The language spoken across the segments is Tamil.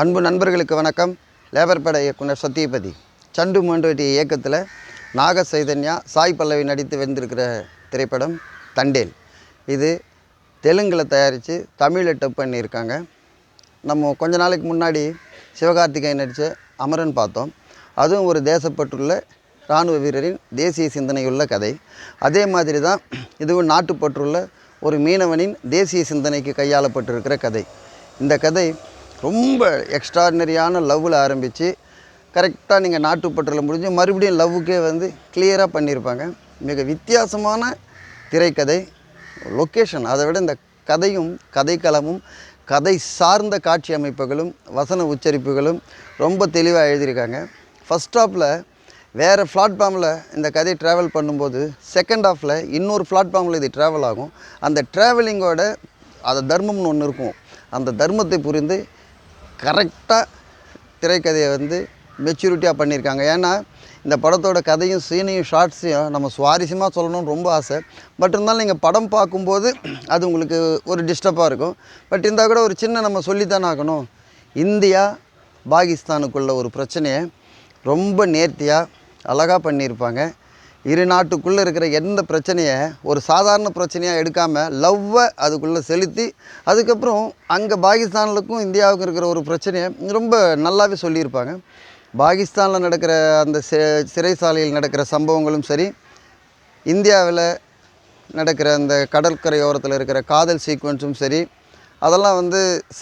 அன்பு நண்பர்களுக்கு வணக்கம். லேபர் பட இயக்குனர் சத்யபதி சண்டு மோண்டோட்டி இயக்கத்தில் நாக சைதன்யா, சாய் பல்லவி நடித்து வந்திருக்கிற திரைப்படம் தண்டேல். இது தெலுங்கில் தயாரித்து தமிழில் டப் பண்ணியிருக்காங்க. நம்ம கொஞ்ச நாளைக்கு முன்னாடி சிவகார்த்திகேயன் நடித்த அமரன் பார்த்தோம். அதுவும் ஒரு தேசப்பற்றுள்ள இராணுவ வீரரின் தேசிய சிந்தனையுள்ள கதை. அதே மாதிரி தான் இதுவும் நாட்டுப்பற்றுள்ள ஒரு மீனவனின் தேசிய சிந்தனைக்கு கையாளப்பட்டிருக்கிற கதை. இந்த கதை ரொம்ப எக்ஸ்ட்ராடினரியான லவ்வில் ஆரம்பித்து கரெக்டாக நீங்கள் நாட்டுப்பற்றில் முடிஞ்சு மறுபடியும் லவ்வுக்கே கிளியராக பண்ணியிருப்பாங்க. மிக வித்தியாசமான திரைக்கதை, லொக்கேஷன், அதை விட இந்த கதையும் கதைக்களமும் கதை சார்ந்த காட்சி அமைப்புகளும் வசன உச்சரிப்புகளும் ரொம்ப தெளிவாக எழுதியிருக்காங்க. ஃபஸ்ட் ஹாஃபில் வேறு பிளாட்ஃபார்மில் இந்த கதை ட்ராவல் பண்ணும்போது செகண்ட் ஹாஃபில் இன்னொரு பிளாட்ஃபார்மில் இது ட்ராவல் ஆகும். அந்த ட்ராவலிங்கோட அது தர்மம்னு ஒன்று இருக்கும். அந்த தர்மத்தை புரிந்து கரெக்டாக திரைக்கதையை மெச்சூரிட்டியாக பண்ணியிருக்காங்க. ஏன்னா இந்த படத்தோட கதையும் சீனையும் ஷார்ட்ஸையும் நம்ம சுவாரஸ்யமாக சொல்லணும்னு ரொம்ப ஆசை. பட் இருந்தாலும் நீங்கள் படம் பார்க்கும்போது அது உங்களுக்கு ஒரு டிஸ்டர்பாக இருக்கும். பட் இருந்தால் கூட ஒரு சின்ன நம்ம சொல்லித்தானே ஆகணும். இந்தியா பாகிஸ்தானுக்குள்ள ஒரு பிரச்சனையை ரொம்ப நேர்த்தியாக அழகாக பண்ணியிருப்பாங்க. இரு நாட்டுக்குள்ளே இருக்கிற எந்த பிரச்சனையை ஒரு சாதாரண பிரச்சனையாக எடுக்காமல் லவ்வை அதுக்குள்ளே செலுத்தி அதுக்கப்புறம் அங்கே பாகிஸ்தானுக்கும் இந்தியாவுக்கும் இருக்கிற ஒரு பிரச்சனையை ரொம்ப நல்லாவே சொல்லியிருப்பாங்க. பாகிஸ்தானில் நடக்கிற அந்த சிறைசாலையில் நடக்கிற சம்பவங்களும் சரி, இந்தியாவில் நடக்கிற அந்த கடற்கரையோரத்தில் இருக்கிற காதல் சீக்வன்ஸும் சரி, அதெல்லாம்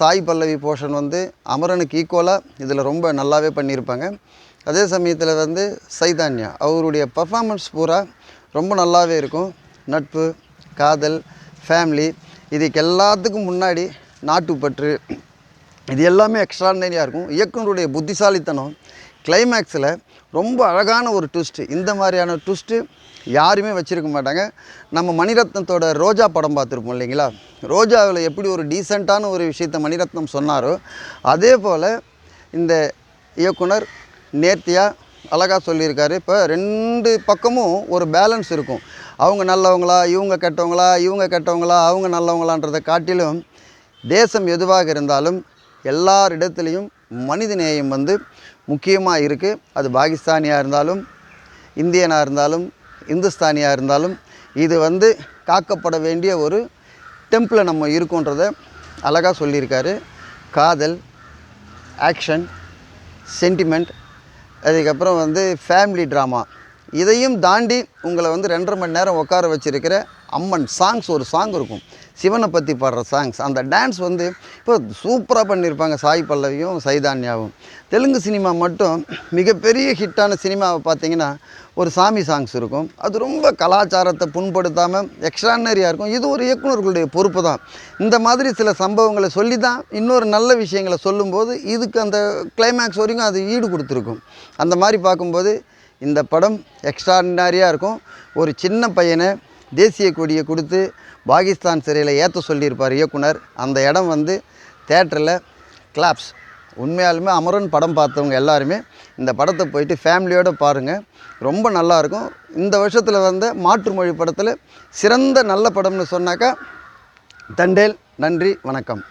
சாய் பல்லவி போர்ஷன் அமரனுக்கு ஈக்குவலாக இதில் ரொம்ப நல்லாவே பண்ணியிருப்பாங்க. அதே சமயத்தில் சைதன்யா அவருடைய பர்ஃபார்மன்ஸ் பூரா ரொம்ப நல்லாவே இருக்கும். நட்பு, காதல், ஃபேமிலி, இதுக்கு எல்லாத்துக்கும் முன்னாடி நாட்டுப்பற்று, இது எல்லாமே எக்ஸ்ட்ராடினரியாக இருக்கும். இயக்குனருடைய புத்திசாலித்தனம், கிளைமேக்ஸில் ரொம்ப அழகான ஒரு ட்விஸ்ட்டு. இந்த மாதிரியான ட்விஸ்ட்டு யாருமே வச்சுருக்க மாட்டாங்க. நம்ம மணிரத்னத்தோட ரோஜா படம் பார்த்துருப்போம் இல்லைங்களா? ரோஜாவில் எப்படி ஒரு டீசெண்டான ஒரு விஷயத்தை மணிரத்னம் சொன்னாரோ, அதே போல் இந்த இயக்குனர் நேர்த்தியாக அழகாக சொல்லியிருக்காரு. இப்போ ரெண்டு பக்கமும் ஒரு பேலன்ஸ் இருக்கும். அவங்க நல்லவங்களா, இவங்க கெட்டவங்களா, இவங்க கெட்டவங்களா, அவங்க நல்லவங்களான்றதை காட்டிலும் தேசம் எதுவாக இருந்தாலும் எல்லாரிடத்துலையும் மனித நேயம் முக்கியமாக இருக்குது. அது பாகிஸ்தானியாக இருந்தாலும், இந்தியனாக இருந்தாலும், இந்துஸ்தானியாக இருந்தாலும் இது காக்கப்பட வேண்டிய ஒரு டெம்பில் நம்ம இருக்கோன்றதை அழகாக சொல்லியிருக்காரு. காதல், ஆக்ஷன், சென்டிமெண்ட், அதுக்கப்புறம் ஃபேமிலி ட்ராமா, இதையும் தாண்டி உங்களை 2.5 மணி நேரம் உட்கார வச்சுருக்கிற அம்மன் சாங்ஸ், ஒரு சாங் இருக்கும் சிவனை பற்றி பாடுற சாங்ஸ். அந்த டான்ஸ் இப்போ சூப்பராக பண்ணியிருப்பாங்க சாய் பல்லவியும் சைதன்யாவும். தெலுங்கு சினிமா மட்டும் மிகப்பெரிய ஹிட்டான சினிமாவை பார்த்திங்கன்னா ஒரு சாமி சாங்ஸ் இருக்கும். அது ரொம்ப கலாச்சாரத்தை புண்படுத்தாமல் எக்ஸ்ட்ரானரியாக இருக்கும். இது ஒரு இயக்குனர்களுடைய பொறுப்பு தான். இந்த மாதிரி சில சம்பவங்களை சொல்லி தான் இன்னொரு நல்ல விஷயங்களை சொல்லும்போது இதுக்கு அந்த கிளைமேக்ஸ் வரைக்கும் அது ஈடு கொடுத்துருக்கும். அந்த மாதிரி பார்க்கும்போது இந்த படம் எக்ஸ்ட்ராடினரியாக இருக்கும். ஒரு சின்ன பையனை தேசிய கொடியை கொடுத்து பாகிஸ்தான் சிறையில் ஏற்ற சொல்லியிருப்பார் இயக்குனர். அந்த இடம் தேட்டரில் கிளாப்ஸ். உண்மையாலுமே அமரன் படம் பார்த்தவங்க எல்லாருமே இந்த படத்தை போயிட்டு ஃபேமிலியோடு பாருங்கள். ரொம்ப நல்லாயிருக்கும். இந்த வருஷத்தில் மாற்றுமொழி படத்தில் சிறந்த நல்ல படம்னு சொன்னாக்கா தண்டேல். நன்றி, வணக்கம்.